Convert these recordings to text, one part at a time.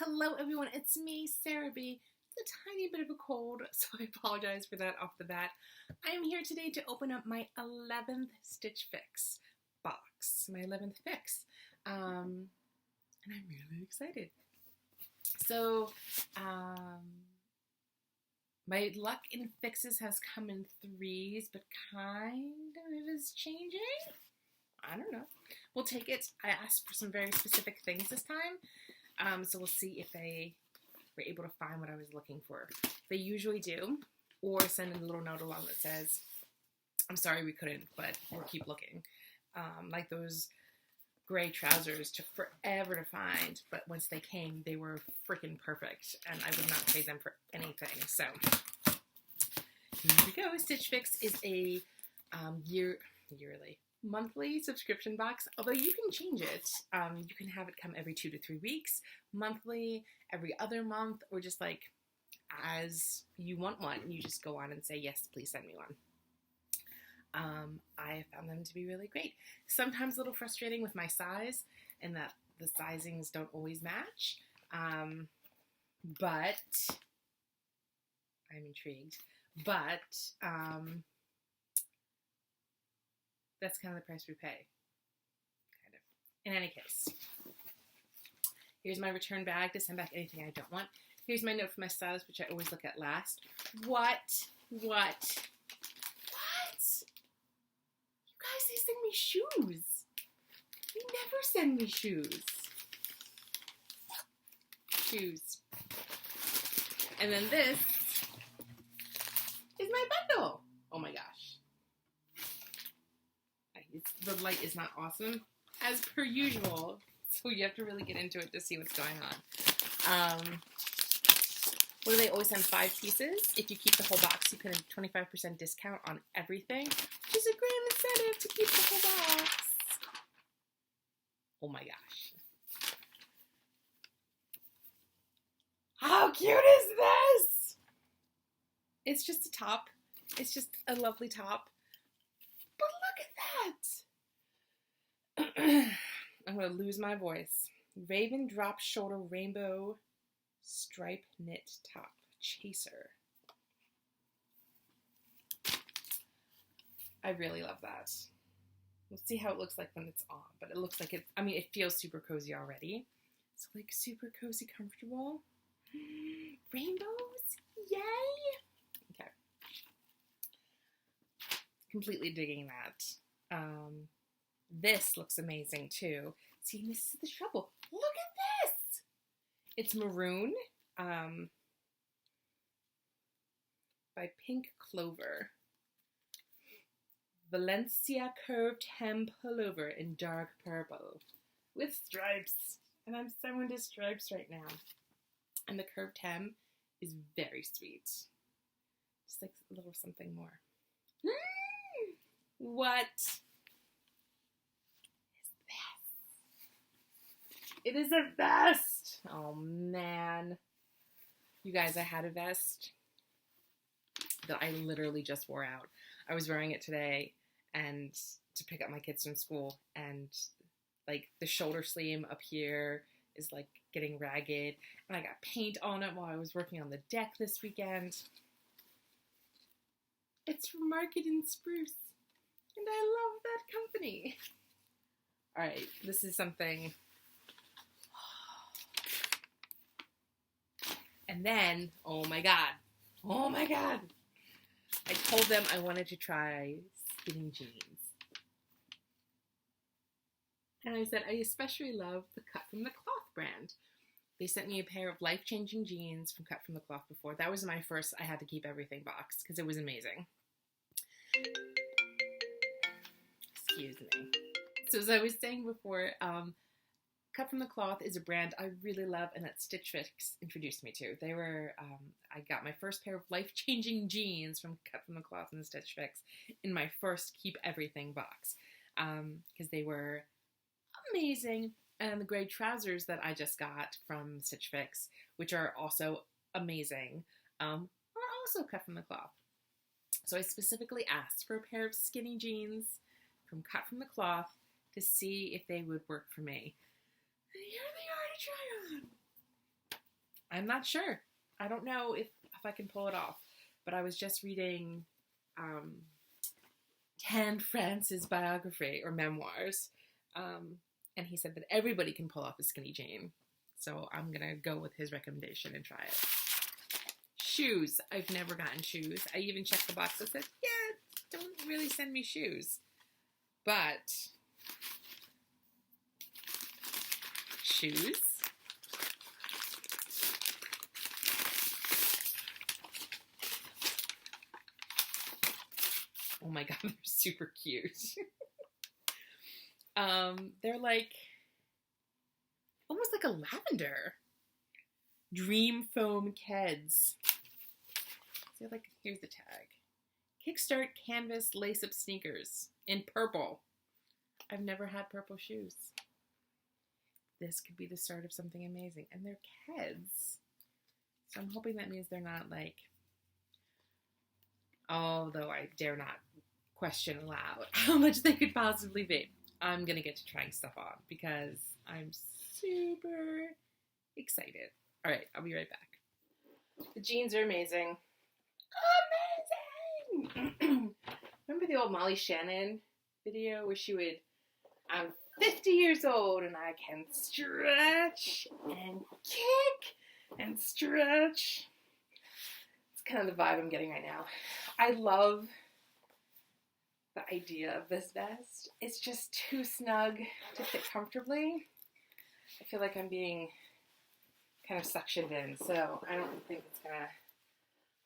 Hello everyone, it's me, Sarah B. It's a tiny bit of a cold, so I apologize for that off the bat. I am here today to open up my 11th Stitch Fix box, my 11th fix, and I'm really excited. So, my luck in fixes has come in threes, but kind of is changing. I don't know. We'll take it. I asked for some very specific things this time, so we'll see if they were able to find what I was looking for. They usually do, or send a little note along that says, I'm sorry we couldn't, but we'll keep looking. Like those gray trousers took forever to find, but once they came, they were freaking perfect, and I would not trade them for anything. So here we go. Stitch Fix is a monthly subscription box, although you can change it. You can have it come every 2 to 3 weeks, monthly, every other month, or just like as you want one. You just go on and say, yes, please send me one. I found them to be really great. Sometimes a little frustrating with my size, and that the sizings don't always match, but I'm intrigued. But that's kind of the price we pay, kind of. In any case, here's my return bag to send back anything I don't want. Here's my note for my stylist, which I always look at last. What? You guys, they send me shoes. They never send me shoes. And then this is my bundle. Oh my gosh. The light is not awesome, as per usual, so you have to really get into it to see what's going on. What do they always send? 5 pieces. If you keep the whole box, you can have a 25% discount on everything, which is a great incentive to keep the whole box. Oh my gosh. How cute is this? It's just a top. It's just a lovely top. But look at that. I'm going to lose my voice. Raven drop shoulder rainbow stripe knit top chaser. I really love that. We'll see how it looks like when it's on, but it looks like it, I mean, it feels super cozy already. So like super cozy, comfortable. Rainbows, yay! Okay. Completely digging that. This looks amazing too. See, this is the trouble. Look at this! It's maroon by Pink Clover. Valencia curved hem pullover in dark purple with stripes. And I'm so into stripes right now. And the curved hem is very sweet. Just like a little something more. What is this? It is a vest. Oh man. You guys, I had a vest that I literally just wore out. I was wearing it today and to pick up my kids from school, and like the shoulder sleeve up here is like getting ragged, and I got paint on it while I was working on the deck this weekend. It's from Market and Spruce, and I love that company. All right, this is something. And then, oh my god, I told them I wanted to try skinny jeans. And I said, I especially love the Cut from the Cloth brand. They sent me a pair of life-changing jeans from Cut from the Cloth before. That was my first I had to keep everything box because it was amazing. Excuse me. So as I was saying before, Cut from the Cloth is a brand I really love and that Stitch Fix introduced me to. They were, I got my first pair of life-changing jeans from Cut from the Cloth and Stitch Fix in my first Keep Everything box because they were amazing. And the gray trousers that I just got from Stitch Fix, which are also amazing, are also Cut from the Cloth. So I specifically asked for a pair of skinny jeans from Cut from the Cloth to see if they would work for me. And here they are to try on. I'm not sure. I don't know if I can pull it off. But I was just reading Tan France's biography or memoirs, and he said that everybody can pull off a skinny jean. So I'm going to go with his recommendation and try it. Shoes. I've never gotten shoes. I even checked the box that said, yeah, don't really send me shoes. But shoes. Oh my god, they're super cute. They're like almost like a lavender. Dream Foam Keds. So like, here's the tag. Kickstart canvas lace-up sneakers in purple. I've never had purple shoes. This could be the start of something amazing. And they're Keds. So I'm hoping that means they're not like, although I dare not question aloud how much they could possibly be. I'm going to get to trying stuff on because I'm super excited. All right, I'll be right back. The jeans are amazing. Amazing! Remember the old Molly Shannon video where she would, I'm 50 years old and I can stretch and kick and stretch. It's kind of the vibe I'm getting right now. I love the idea of this vest. It's just too snug to fit comfortably. I feel like I'm being kind of suctioned in, so I don't think it's gonna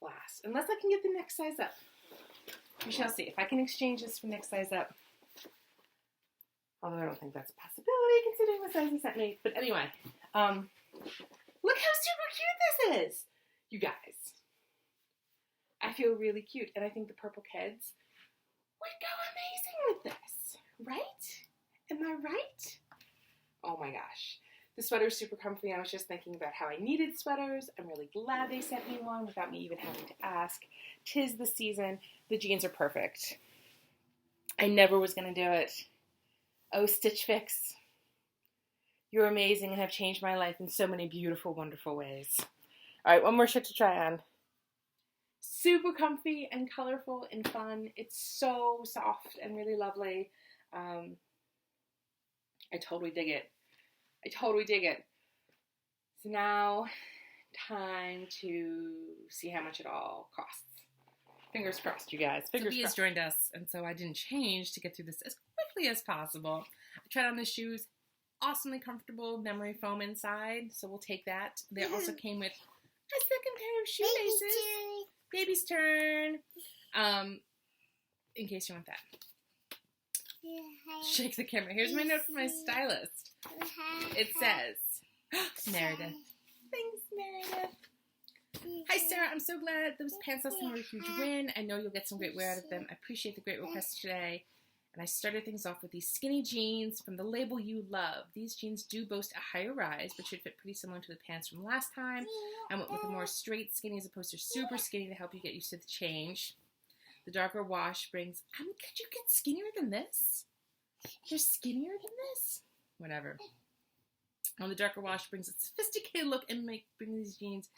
last. Unless I can get the next size up. We shall see. If I can exchange this for next size up. Although I don't think that's a possibility considering the size he sent me. But anyway, look how super cute this is, you guys. I feel really cute, and I think the purple Keds would go amazing with this, right? Am I right? Oh my gosh. The sweater is super comfy. I was just thinking about how I needed sweaters. I'm really glad they sent me one without me even having to ask. 'Tis the season. The jeans are perfect. I never was going to do it. Oh, Stitch Fix. You're amazing and have changed my life in so many beautiful, wonderful ways. All right, one more shirt to try on. Super comfy and colorful and fun. It's so soft and really lovely. I totally dig it. I totally dig it. So now, time to see how much it all costs. Fingers crossed, you guys. Fingers crossed. Sophia's joined us, and so I didn't change to get through this as quickly as possible. I tried on the shoes. Awesomely comfortable memory foam inside, so we'll take that. They also came with a second pair of shoelaces. Baby's turn. In case you want that. Shake the camera. Here's my note from my stylist. It says, Meredith. Thanks, Meredith. Hi, Sarah. I'm so glad those pants last time were a huge win. I know you'll get some great wear out of them. I appreciate the great request today. And I started things off with these skinny jeans from the label you love. These jeans do boast a higher rise, but should fit pretty similar to the pants from last time. I went with a more straight skinny as opposed to super skinny to help you get used to the change. The darker wash brings, could you get skinnier than this? You're skinnier than this? Whatever. The darker wash brings a sophisticated look and bring these jeans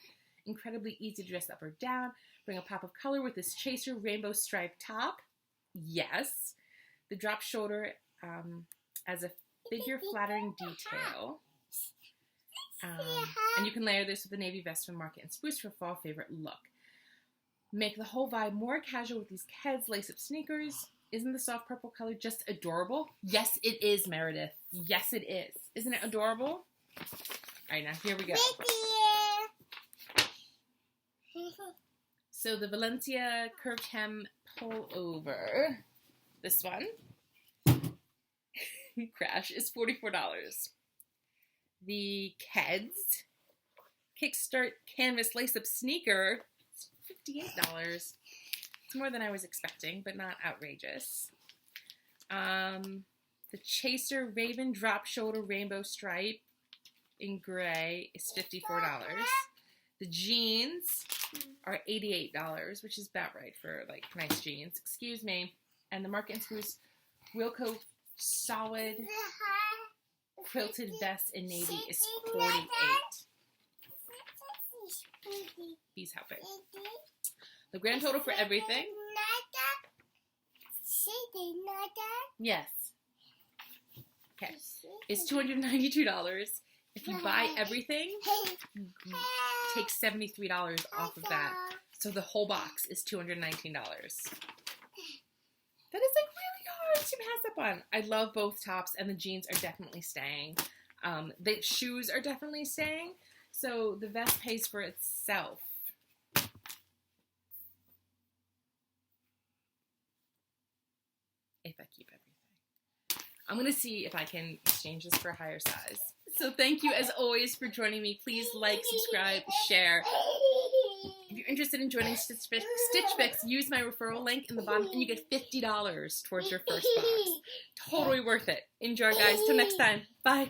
incredibly easy to dress up or down. Bring a pop of color with this chaser rainbow striped top. Yes. The drop shoulder as a figure flattering detail. And you can layer this with the navy vest from Market and Spruce for fall favorite look. Make the whole vibe more casual with these Keds lace-up sneakers. Isn't the soft purple color just adorable? Yes, it is, Meredith. Yes, it is. Isn't it adorable? All right, now here we go. So the Valencia curved hem pullover, this one, crash, is $44. The Keds Kickstart canvas lace-up sneaker is $58. It's more than I was expecting, but not outrageous. The Chaser Raven drop shoulder rainbow stripe in gray is $54. The jeans are $88, which is about right for like nice jeans. Excuse me. And the Market and Spruce Wilco solid quilted vest in navy is $48. he's helping. The grand total for everything. Yes. Okay. Is $292. If you buy everything, you take $73 off of that. So the whole box is $219. That is like really hard to pass up on. I love both tops, and the jeans are definitely staying. The shoes are definitely staying. So the vest pays for itself. If I keep everything. I'm going to see if I can exchange this for a higher size. So thank you as always for joining me. Please like, subscribe, share. If you're interested in joining Stitch Fix, use my referral link in the bottom and you get $50 towards your first box. Totally worth it. Enjoy, guys. Till next time. Bye.